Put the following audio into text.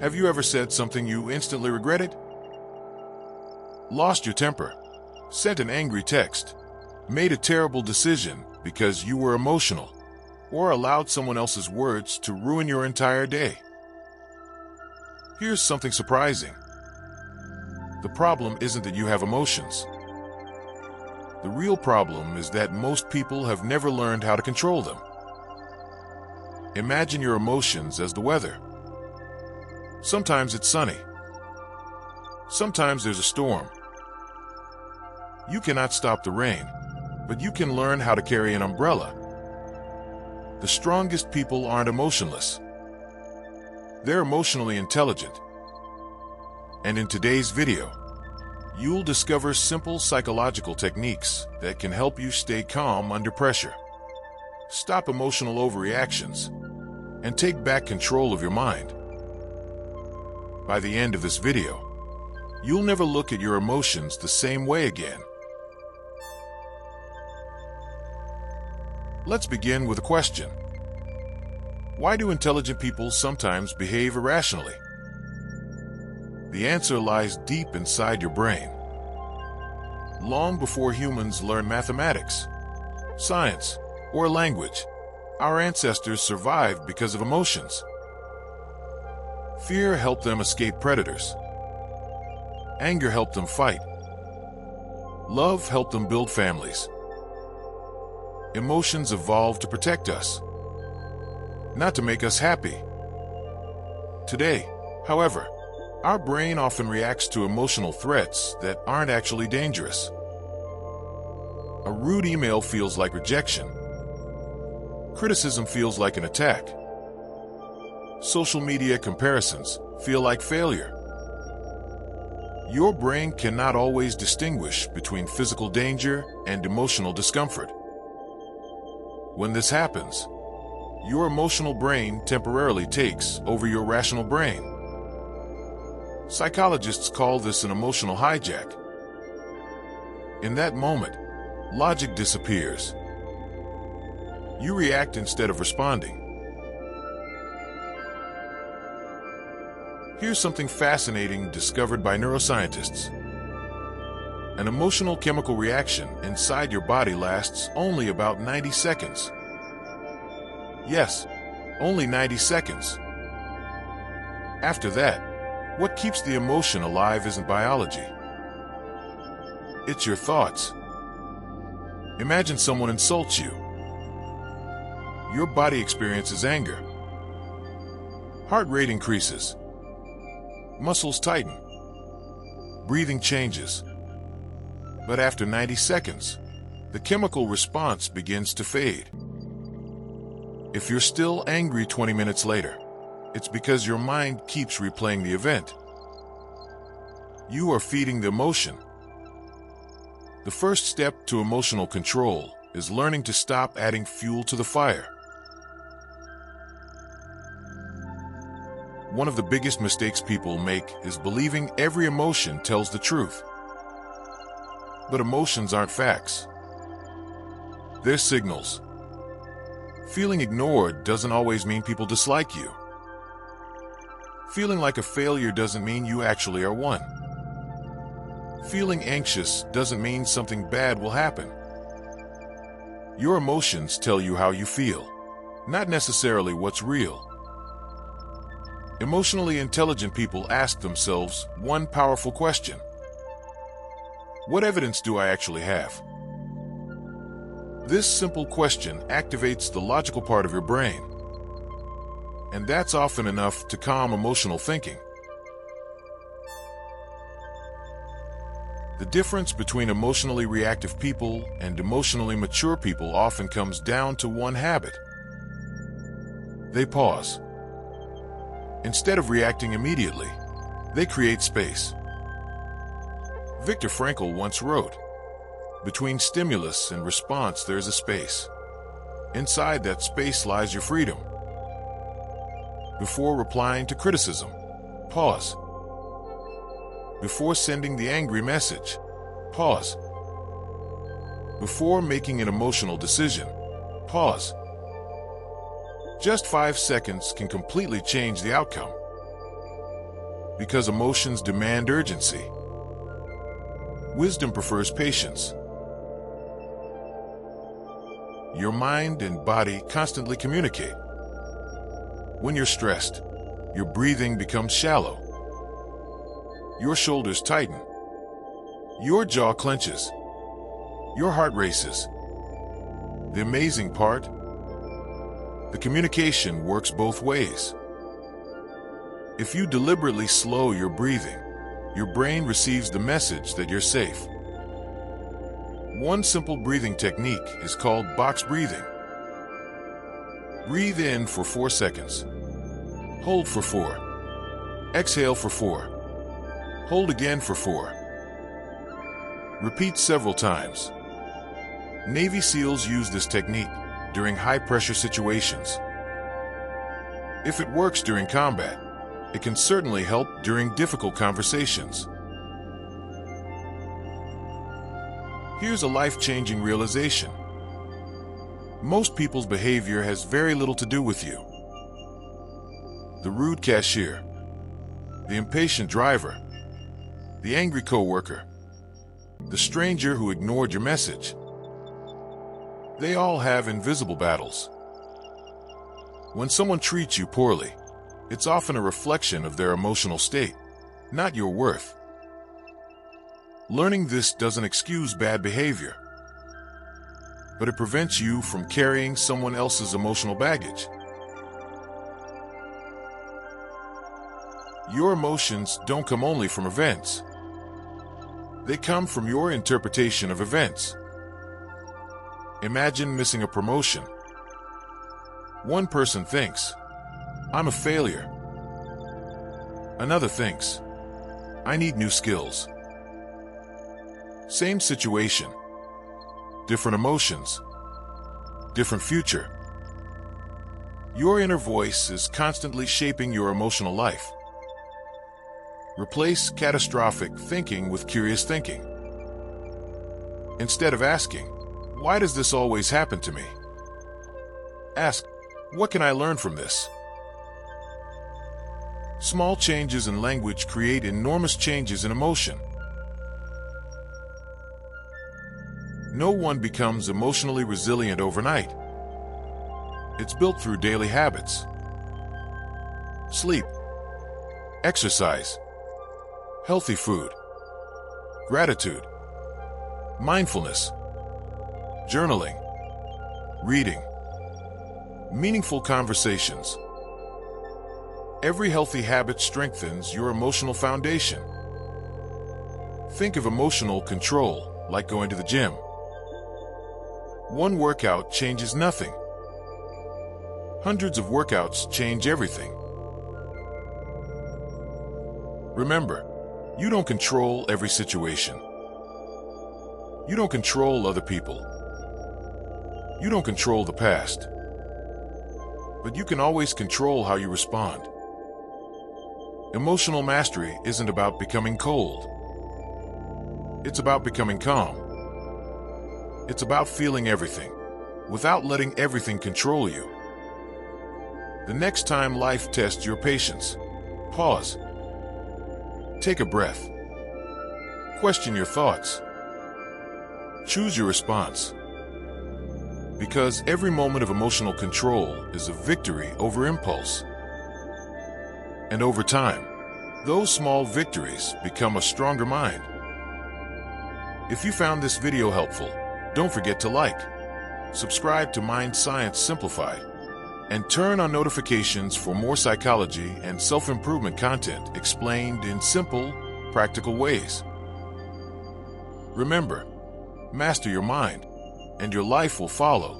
Have you ever said something you instantly regretted? Lost your temper? Sent an angry text? Made a terrible decision because you were emotional? Or allowed someone else's words to ruin your entire day? Here's something surprising. The problem isn't that you have emotions. The real problem is that most people have never learned how to control them. Imagine your emotions as the weather. Sometimes it's sunny. Sometimes there's a storm. You cannot stop the rain, but you can learn how to carry an umbrella. The strongest people aren't emotionless. They're emotionally intelligent. And in today's video, you'll discover simple psychological techniques that can help you stay calm under pressure. Stop emotional overreactions and take back control of your mind. By the end of this video, you'll never look at your emotions the same way again. Let's begin with a question. Why do intelligent people sometimes behave irrationally? The answer lies deep inside your brain. Long before humans learned mathematics, science, or language, our ancestors survived because of emotions. Fear helped them escape predators. Anger helped them fight. Love helped them build families. Emotions evolved to protect us, not to make us happy. Today, however, our brain often reacts to emotional threats that aren't actually dangerous. A rude email feels like rejection. Criticism feels like an attack. Social media comparisons feel like failure. Your brain cannot always distinguish between physical danger and emotional discomfort. When this happens, your emotional brain temporarily takes over your rational brain. Psychologists call this an emotional hijack. In that moment, logic disappears. You react instead of responding. Here's something fascinating discovered by neuroscientists. An emotional chemical reaction inside your body lasts only about 90 seconds. Yes, only 90 seconds. After that, what keeps the emotion alive isn't biology. It's your thoughts. Imagine someone insults you. Your body experiences anger. Heart rate increases. Muscles tighten. Breathing changes. But after 90 seconds, the chemical response begins to fade. If you're still angry 20 minutes later, it's because your mind keeps replaying the event. You are feeding the emotion. The first step to emotional control is learning to stop adding fuel to the fire. One of the biggest mistakes people make is believing every emotion tells the truth. But emotions aren't facts. They're signals. Feeling ignored doesn't always mean people dislike you. Feeling like a failure doesn't mean you actually are one. Feeling anxious doesn't mean something bad will happen. Your emotions tell you how you feel, not necessarily what's real. Emotionally intelligent people ask themselves one powerful question. What evidence do I actually have? This simple question activates the logical part of your brain. And that's often enough to calm emotional thinking. The difference between emotionally reactive people and emotionally mature people often comes down to one habit. They pause. Instead of reacting immediately, they create space. Viktor Frankl once wrote, "Between stimulus and response there's a space. Inside that space lies your freedom." Before replying to criticism, pause. Before sending the angry message, pause. Before making an emotional decision, pause. Just 5 seconds can completely change the outcome. because emotions demand urgency. Wisdom prefers patience. Your mind and body constantly communicate. When you're stressed, your breathing becomes shallow. Your shoulders tighten. Your jaw clenches. Your heart races. The amazing part? The communication works both ways. If you deliberately slow your breathing, your brain receives the message that you're safe. One simple breathing technique is called box breathing. Breathe in for 4 seconds. Hold for 4. Exhale for 4. Hold again for 4. Repeat several times. Navy SEALs use this technique during high-pressure situations. If it works during combat, it can certainly help during difficult conversations. Here's a life-changing realization. Most people's behavior has very little to do with you. The rude cashier, the impatient driver, the angry coworker, the stranger who ignored your message. They all have invisible battles. When someone treats you poorly, it's often a reflection of their emotional state, not your worth. Learning this doesn't excuse bad behavior, but it prevents you from carrying someone else's emotional baggage. Your emotions don't come only from events. They come from your interpretation of events. Imagine missing a promotion. One person thinks, "I'm a failure." Another thinks, "I need new skills." Same situation, different emotions, different future. Your inner voice is constantly shaping your emotional life. Replace catastrophic thinking with curious thinking. Instead of asking, "Why does this always happen to me?" ask, "What can I learn from this?" Small changes in language create enormous changes in emotion. No one becomes emotionally resilient overnight. It's built through daily habits. Sleep, exercise, healthy food, gratitude, mindfulness, journaling, reading, meaningful conversations. Every healthy habit strengthens your emotional foundation. Think of emotional control like going to the gym. One workout changes nothing. Hundreds of workouts change everything. Remember, you don't control every situation. You don't control other people. You don't control the past. But you can always control how you respond. Emotional mastery isn't about becoming cold. It's about becoming calm. It's about feeling everything, without letting everything control you. The next time life tests your patience, pause. Take a breath. Question your thoughts. Choose your response. Because every moment of emotional control is a victory over impulse. And over time, those small victories become a stronger mind. If you found this video helpful, don't forget to like, subscribe to Mind Science Simplified, and turn on notifications for more psychology and self-improvement content explained in simple, practical ways. Remember, master your mind, and your life will follow.